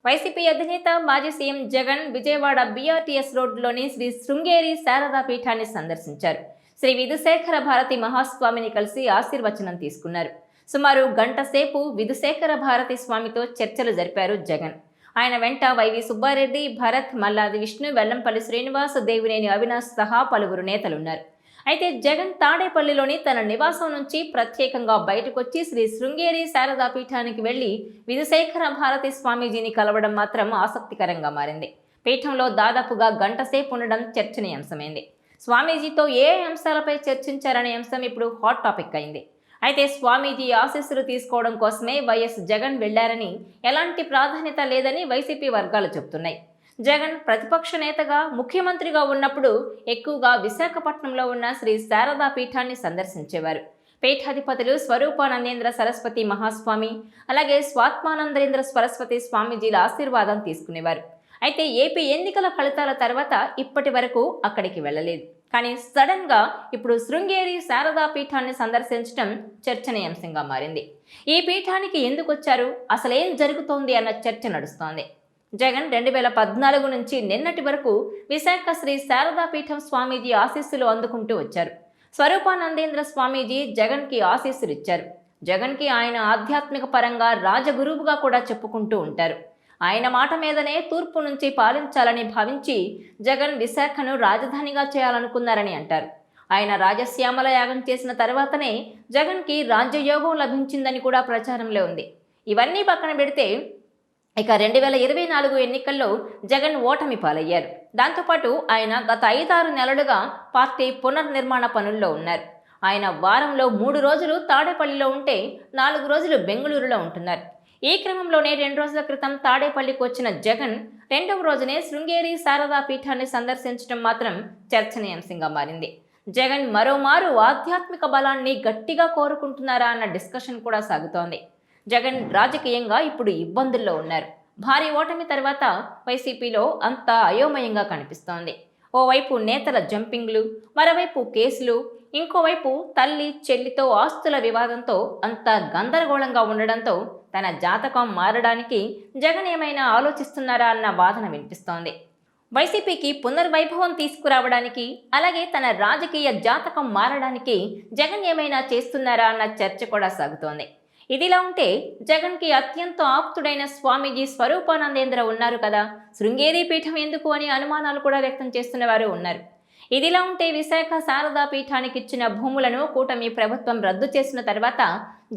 YCP అధినేత మాజీ CM Jagan Vijayawada BRTS రోడ్డులోని శ్రీ శృంగేరి శారదా పీఠాన్ని సందర్శించారు. శ్రీ విధుశేఖర భారతి మహాస్వామిని కలిసి ఆశీర్వచనం తీసుకున్నారు. సుమారు గంట సేపు విధుశేఖర భారతి స్వామితో చర్చలు జరిపారు జగన్. ఆయన వెంట వైవి సుబ్బారెడ్డి, భరత్, మల్లాది విష్ణు, వెల్లంపల్లి శ్రీనివాస్, దేవినేని అవినాష్ సహా పలువురు నేతలున్నారు. అయితే జగన్ తాడేపల్లిలోని తన నివాసం నుంచి ప్రత్యేకంగా బయటకొచ్చి శ్రీ శృంగేరి శారదా పీఠానికి వెళ్లి విధుశేఖర భారతి స్వామీజీని కలవడం మాత్రం ఆసక్తికరంగా మారింది. పీఠంలో దాదాపుగా గంట సేపు ఉండడం చర్చనీయాంశమైంది. స్వామీజీతో ఏ అంశాలపై చర్చించారనే అంశం ఇప్పుడు హాట్ టాపిక్ అయింది. అయితే స్వామీజీ ఆశీస్సులు తీసుకోవడం కోసమే వైఎస్ జగన్ వెళ్లారని, ఎలాంటి ప్రాధాన్యత లేదని వైసీపీ వర్గాలు చెబుతున్నాయి. జగన్ ప్రతిపక్ష నేతగా, ముఖ్యమంత్రిగా ఉన్నప్పుడు ఎక్కువగా విశాఖపట్నంలో ఉన్న శ్రీ శారదా పీఠాన్ని సందర్శించేవారు. పీఠాధిపతులు స్వరూపానందేంద్ర సరస్వతి మహాస్వామి, అలాగే స్వాత్మానందేంద్ర సరస్వతి స్వామీజీల ఆశీర్వాదం తీసుకునేవారు. అయితే ఏపీ ఎన్నికల ఫలితాల తర్వాత ఇప్పటి వరకు అక్కడికి వెళ్ళలేదు. కానీ సడన్ గా ఇప్పుడు శృంగేరి శారదా పీఠాన్ని సందర్శించడం చర్చనీయాంశంగా మారింది. ఈ పీఠానికి ఎందుకు వచ్చారు, అసలేం జరుగుతోంది అన్న చర్చ నడుస్తోంది. జగన్ 2014 నుంచి నిన్నటి వరకు విశాఖ శ్రీ శారదా పీఠం స్వామీజీ ఆశీస్సులు అందుకుంటూ వచ్చారు. స్వరూపానందేంద్ర స్వామీజీ జగన్కి ఆశీస్సులు ఇచ్చారు. జగన్కి ఆయన ఆధ్యాత్మిక పరంగా రాజగురువుగా కూడా చెప్పుకుంటూ ఉంటారు. ఆయన మాట మీదనే తూర్పు నుంచి పాలించాలని భావించి జగన్ విశాఖను రాజధానిగా చేయాలనుకున్నారని అంటారు. ఆయన రాజశ్యామల యాగం చేసిన తర్వాతనే జగన్కి రాజ్యయోగం లభించిందని కూడా ప్రచారంలో ఉంది. ఇవన్నీ పక్కన పెడితే ఇక 2024 ఎన్నికల్లో జగన్ ఓటమి పాలయ్యారు. దాంతోపాటు ఆయన గత 5-6 నెలలుగా పార్టీ పునర్నిర్మాణ పనుల్లో ఉన్నారు. ఆయన వారంలో 3 రోజులు తాడేపల్లిలో ఉంటే 4 రోజులు బెంగళూరులో ఉంటున్నారు. ఈ క్రమంలోనే 2 రోజుల క్రితం తాడేపల్లికి వచ్చిన జగన్ 2వ రోజునే శృంగేరి శారదా పీఠాన్ని సందర్శించడం మాత్రం చర్చనీయాంశంగా మారింది. జగన్ మరోమారు ఆధ్యాత్మిక బలాన్ని గట్టిగా కోరుకుంటున్నారా అన్న డిస్కషన్ కూడా సాగుతోంది. జగన్ రాజకీయంగా ఇప్పుడు ఇబ్బందుల్లో ఉన్నారు. భారీ ఓటమి తర్వాత వైసీపీలో అంతా అయోమయంగా కనిపిస్తోంది. ఓవైపు నేతల జంపింగ్లు, మరోవైపు కేసులు, ఇంకోవైపు తల్లి చెల్లితో ఆస్తుల వివాదంతో అంతా గందరగోళంగా ఉండడంతో తన జాతకం మారడానికి జగన్ ఏమైనా ఆలోచిస్తున్నారా అన్న వాదన వినిపిస్తోంది. వైసీపీకి పునర్వైభవం తీసుకురావడానికి, అలాగే తన రాజకీయ జాతకం మారడానికి జగన్ ఏమైనా చేస్తున్నారా అన్న చర్చ కూడా సాగుతోంది. ఇదిలా ఉంటే జగన్కి అత్యంత ఆప్తుడైన స్వామీజీ స్వరూపానందేంద్ర ఉన్నారు కదా, శృంగేరి పీఠం ఎందుకు అని అనుమానాలు కూడా వ్యక్తం చేస్తున్న వారు ఉన్నారు. ఇదిలా ఉంటే విశాఖ శారదా పీఠానికి ఇచ్చిన భూములను కూటమి ప్రభుత్వం రద్దు చేసిన తర్వాత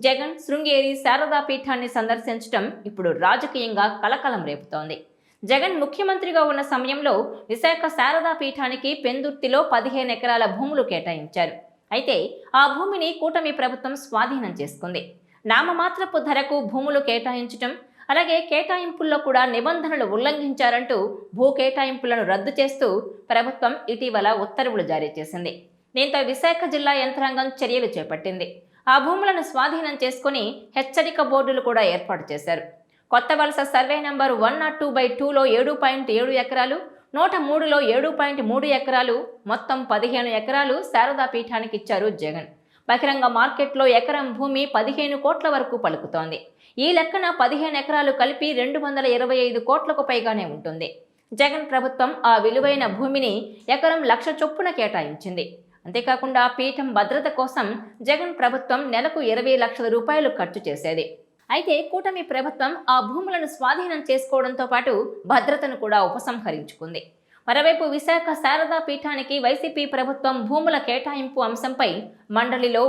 జగన్ శృంగేరి శారదా పీఠాన్ని సందర్శించడం ఇప్పుడు రాజకీయంగా కలకలం రేపుతోంది. జగన్ ముఖ్యమంత్రిగా ఉన్న సమయంలో విశాఖ శారదా పీఠానికి పెందుర్తిలో 15 ఎకరాల భూములు కేటాయించారు. అయితే ఆ భూమిని కూటమి ప్రభుత్వం స్వాధీనం చేసుకుంది. నామమాత్రపు ధరకు భూములు కేటాయించటం, అలాగే కేటాయింపుల్లో కూడా నిబంధనలు ఉల్లంఘించారంటూ భూ కేటాయింపులను రద్దు చేస్తూ ప్రభుత్వం ఇటీవల ఉత్తర్వులు జారీ చేసింది. దీంతో విశాఖ జిల్లా యంత్రాంగం చర్యలు చేపట్టింది. ఆ భూములను స్వాధీనం చేసుకుని హెచ్చరిక బోర్డులు కూడా ఏర్పాటు చేశారు. కొత్త వలస సర్వే నంబర్ 102/2లో 7.7 ఎకరాలు, 103లో 7.3 ఎకరాలు, మొత్తం 15 ఎకరాలు శారదా పీఠానికి ఇచ్చారు జగన్. బహిరంగ మార్కెట్లో ఎకరం భూమి 15 కోట్ల వరకు పలుకుతోంది. ఈ లెక్కన 15 ఎకరాలు కలిపి 225 కోట్లకు పైగానే ఉంటుంది. జగన్ ప్రభుత్వం ఆ విలువైన భూమిని ఎకరం 1,00,000 చొప్పున కేటాయించింది. అంతేకాకుండా పీఠం భద్రత కోసం జగన్ ప్రభుత్వం నెలకు 20 లక్షల రూపాయలు ఖర్చు చేసేది. అయితే కూటమి ప్రభుత్వం ఆ భూములను స్వాధీనం చేసుకోవడంతో పాటు భద్రతను కూడా ఉపసంహరించుకుంది. మరోవైపు విశాఖ శారదా పీఠానికి వైసీపీ ప్రభుత్వం భూముల కేటాయింపు అంశంపై మండలిలో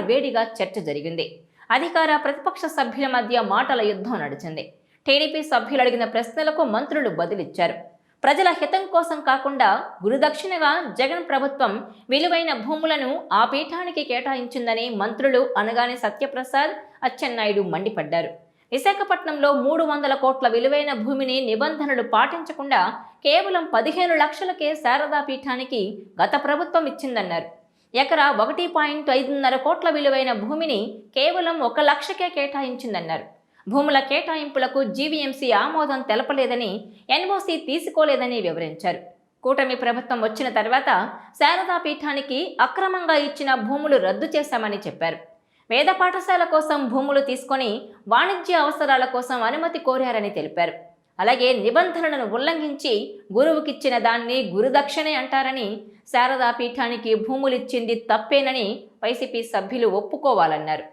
వేడిగా చర్చ జరిగింది. అధికార ప్రతిపక్ష సభ్యుల మధ్య మాటల యుద్ధం నడిచింది. టీడీపీ సభ్యులు అడిగిన ప్రశ్నలకు మంత్రులు బదులిచ్చారు. ప్రజల హితం కోసం కాకుండా గురుదక్షిణగా జగన్ ప్రభుత్వం విలువైన భూములను ఆ పీఠానికి కేటాయించిందని మంత్రులు అనగాని సత్యప్రసాద్, అచ్చెన్నాయుడు మండిపడ్డారు. విశాఖపట్నంలో 300 కోట్ల విలువైన భూమిని నిబంధనలు పాటించకుండా కేవలం 15 లక్షలకే శారదా పీఠానికి గత ప్రభుత్వం ఇచ్చిందన్నారు. ఎకరా 1.5 కోట్ల విలువైన భూమిని కేవలం 1 లక్షకే కేటాయించిందన్నారు. భూముల కేటాయింపులకు జీవీఎంసీ ఆమోదం తెలపలేదని, ఎన్ఓసీ తీసుకోలేదని వివరించారు. కూటమి ప్రభుత్వం వచ్చిన తర్వాత శారదా పీఠానికి అక్రమంగా ఇచ్చిన భూములు రద్దు చేశామని చెప్పారు. వేద పాఠశాల కోసం భూములు తీసుకొని వాణిజ్య అవసరాల కోసం అనుమతి కోరారని తెలిపారు. అలాగే నిబంధనలను ఉల్లంఘించి గురువుకిచ్చిన దాన్ని గురుదక్షిణే అంటారని, శారదా పీఠానికి భూములిచ్చింది తప్పేనని వైసీపీ సభ్యులు ఒప్పుకోవాలన్నారు.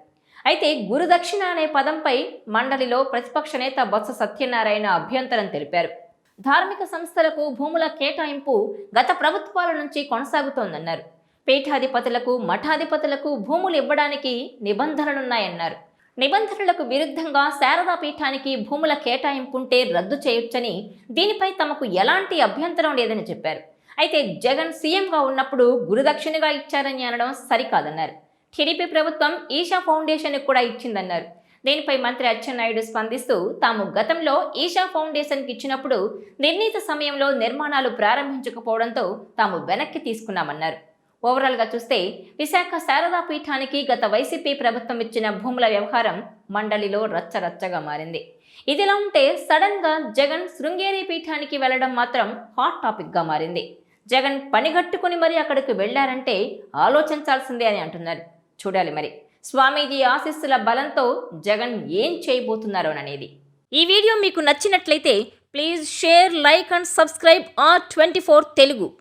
అయితే గురుదక్షిణ అనే పదంపై మండలిలో ప్రతిపక్ష నేత బొత్స సత్యనారాయణ అభ్యంతరం తెలిపారు. ధార్మిక సంస్థలకు భూముల కేటాయింపు గత ప్రభుత్వాల నుంచి కొనసాగుతోందన్నారు. పీఠాధిపతులకు, మఠాధిపతులకు భూములు ఇవ్వడానికి నిబంధనలున్నాయన్నారు. నిబంధనలకు విరుద్ధంగా శారదా పీఠానికి భూముల కేటాయింపుంటే రద్దు చేయొచ్చని, దీనిపై తమకు ఎలాంటి అభ్యంతరం లేదని చెప్పారు. అయితే జగన్ సీఎంగా ఉన్నప్పుడు గురుదక్షిణగా ఇచ్చారని అనడం సరికాదన్నారు. టీడీపీ ప్రభుత్వం ఈషా ఫౌండేషన్కు కూడా ఇచ్చిందన్నారు. దీనిపై మంత్రి అచ్చెన్నాయుడు స్పందిస్తూ, తాము గతంలో ఈషా ఫౌండేషన్కి ఇచ్చినప్పుడు నిర్ణీత సమయంలో నిర్మాణాలు ప్రారంభించకపోవడంతో తాము వెనక్కి తీసుకున్నామన్నారు. ఓవరాల్గా చూస్తే విశాఖ శారదా పీఠానికి గత వైసీపీ ప్రభుత్వం ఇచ్చిన భూముల వ్యవహారం మండలిలో రచ్చరచ్చగా మారింది. ఇదిలా ఉంటే సడన్గా జగన్ శృంగేరి పీఠానికి వెళ్లడం మాత్రం హాట్ టాపిక్గా మారింది. జగన్ పనిగట్టుకుని మరీ అక్కడికి వెళ్లారంటే ఆలోచించాల్సిందే అని అంటున్నారు. చూడాలి మరి స్వామీజీ ఆశీస్సుల బలంతో జగన్ ఏం చేయబోతున్నారోననేది. ఈ వీడియో మీకు నచ్చినట్లయితే please share, like and subscribe R24 Telugu.